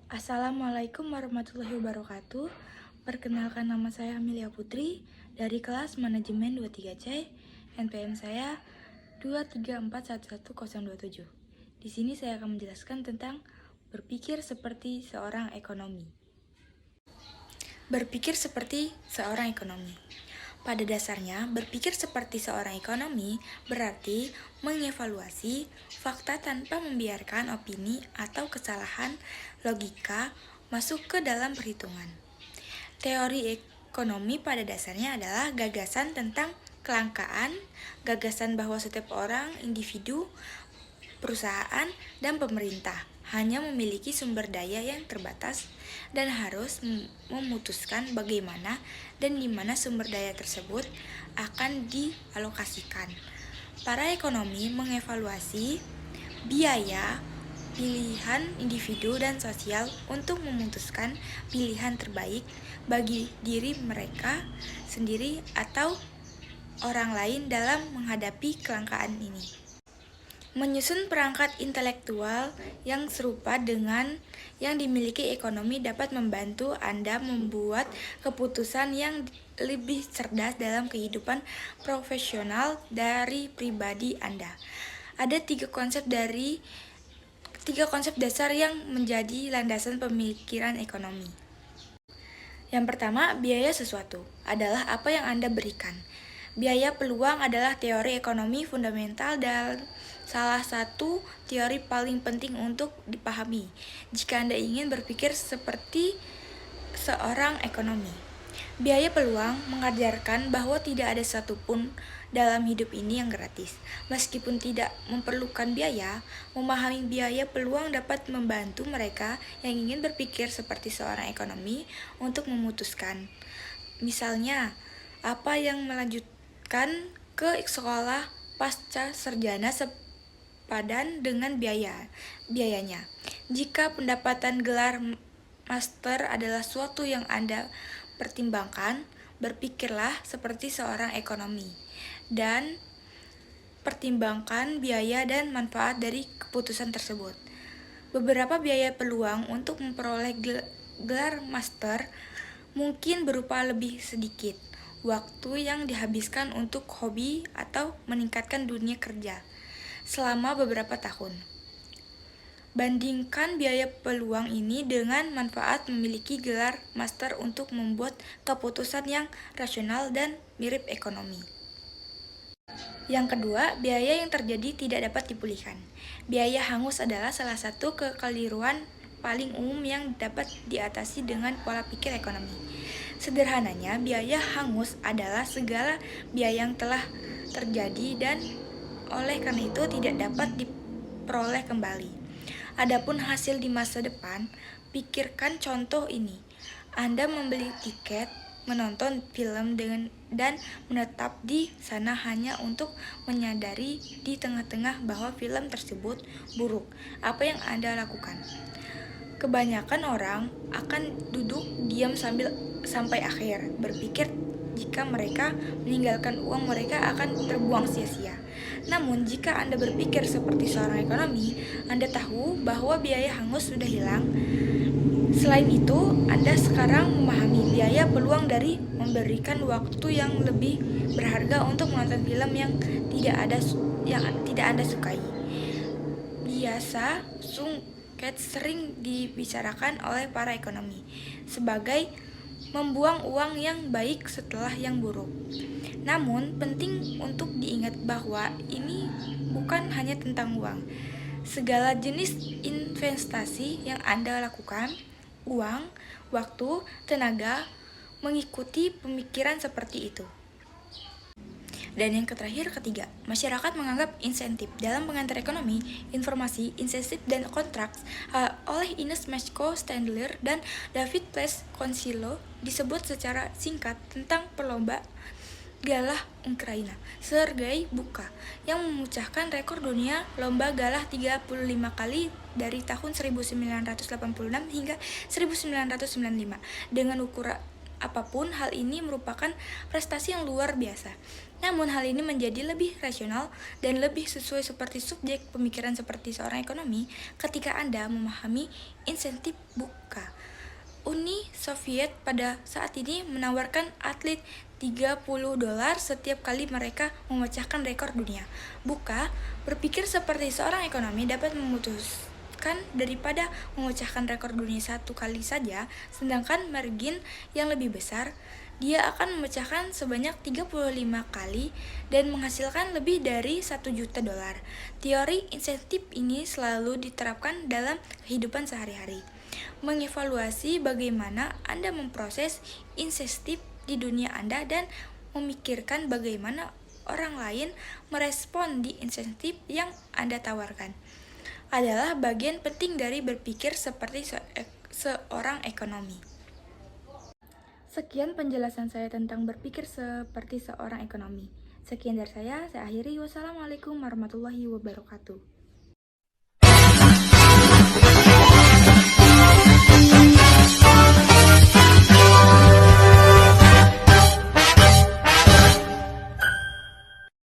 Assalamualaikum warahmatullahi wabarakatuh. Perkenalkan, nama saya Amelia Putri dari kelas Manajemen 23C. NPM saya 234111027. Di sini saya akan menjelaskan tentang berpikir seperti seorang ekonomi. Berpikir seperti seorang ekonomi. Pada dasarnya, berpikir seperti seorang ekonomi berarti mengevaluasi fakta tanpa membiarkan opini atau kesalahan logika masuk ke dalam perhitungan. Teori ekonomi pada dasarnya adalah gagasan tentang kelangkaan, gagasan bahwa setiap orang, individu, perusahaan, dan pemerintah hanya memiliki sumber daya yang terbatas dan harus memutuskan bagaimana dan di mana sumber daya tersebut akan dialokasikan. Para ekonomi mengevaluasi biaya, pilihan individu dan sosial untuk memutuskan pilihan terbaik bagi diri mereka sendiri atau orang lain dalam menghadapi kelangkaan ini. Menyusun perangkat intelektual yang serupa dengan yang dimiliki ekonomi dapat membantu Anda membuat keputusan yang lebih cerdas dalam kehidupan profesional dari pribadi Anda. Ada tiga konsep dasar yang menjadi landasan pemikiran ekonomi. Yang pertama, biaya sesuatu adalah apa yang Anda berikan. Biaya peluang adalah teori ekonomi fundamental dan salah satu teori paling penting untuk dipahami jika Anda ingin berpikir seperti seorang ekonomi. Biaya peluang mengajarkan bahwa tidak ada satupun dalam hidup ini yang gratis. Meskipun tidak memerlukan biaya, memahami biaya peluang dapat membantu mereka yang ingin berpikir seperti seorang ekonomi untuk memutuskan. Misalnya, apa yang melanjutkan ke sekolah pasca sarjana sepadan dengan biayanya. Jika pendapatan gelar master adalah suatu yang Anda pertimbangkan, berpikirlah seperti seorang ekonomi dan pertimbangkan biaya dan manfaat dari keputusan tersebut. Beberapa biaya peluang untuk memperoleh gelar master mungkin berupa lebih sedikit waktu yang dihabiskan untuk hobi atau meningkatkan dunia kerja selama beberapa tahun. Bandingkan biaya peluang ini dengan manfaat memiliki gelar master untuk membuat keputusan yang rasional dan mirip ekonomi. Yang kedua, biaya yang terjadi tidak dapat dipulihkan. Biaya hangus adalah salah satu kekeliruan paling umum yang dapat diatasi dengan pola pikir ekonomi. Sederhananya, biaya hangus adalah segala biaya yang telah terjadi dan oleh karena itu tidak dapat diperoleh kembali. Adapun hasil di masa depan, pikirkan contoh ini. Anda membeli tiket menonton film dan menetap di sana hanya untuk menyadari di tengah-tengah bahwa film tersebut buruk. Apa yang Anda lakukan? Kebanyakan orang akan duduk diam sampai akhir, berpikir jika mereka meninggalkan uang mereka akan terbuang sia-sia. Namun jika Anda berpikir seperti seorang ekonomi, Anda tahu bahwa biaya hangus sudah hilang. Selain itu, Anda sekarang memahami biaya peluang dari memberikan waktu yang lebih berharga untuk menonton film yang tidak Anda sukai. Biasa sungket sering dibicarakan oleh para ekonomi sebagai membuang uang yang baik setelah yang buruk. Namun, penting untuk diingat bahwa ini bukan hanya tentang uang. Segala jenis investasi yang Anda lakukan, uang, waktu, tenaga, mengikuti pemikiran seperti itu. Dan yang ketiga, masyarakat menganggap insentif dalam pengantar ekonomi, informasi, insentif, dan kontrak oleh Ines Maschko-Stendler dan David Place Consillo disebut secara singkat tentang perlombaan galah Ukraina. Sergei Buka yang memecahkan rekor dunia lomba galah 35 kali dari tahun 1986 hingga 1995 dengan ukuran apapun, hal ini merupakan prestasi yang luar biasa. Namun hal ini menjadi lebih rasional dan lebih sesuai seperti subjek pemikiran seperti seorang ekonomi ketika Anda memahami insentif buka. Uni Soviet pada saat ini menawarkan atlet $30 setiap kali mereka memecahkan rekor dunia. Buka berpikir seperti seorang ekonomi dapat memutuskan daripada memecahkan rekor dunia satu kali saja, sedangkan margin yang lebih besar, dia akan memecahkan sebanyak 35 kali dan menghasilkan lebih dari $1 juta. Teori insentif ini selalu diterapkan dalam kehidupan sehari-hari. Mengevaluasi bagaimana Anda memproses insentif di dunia Anda dan memikirkan bagaimana orang lain merespon di insentif yang Anda tawarkan adalah bagian penting dari berpikir seperti seorang ekonomi. Sekian penjelasan saya tentang berpikir seperti seorang ekonomi. Sekian dari saya akhiri. Wassalamualaikum warahmatullahi wabarakatuh.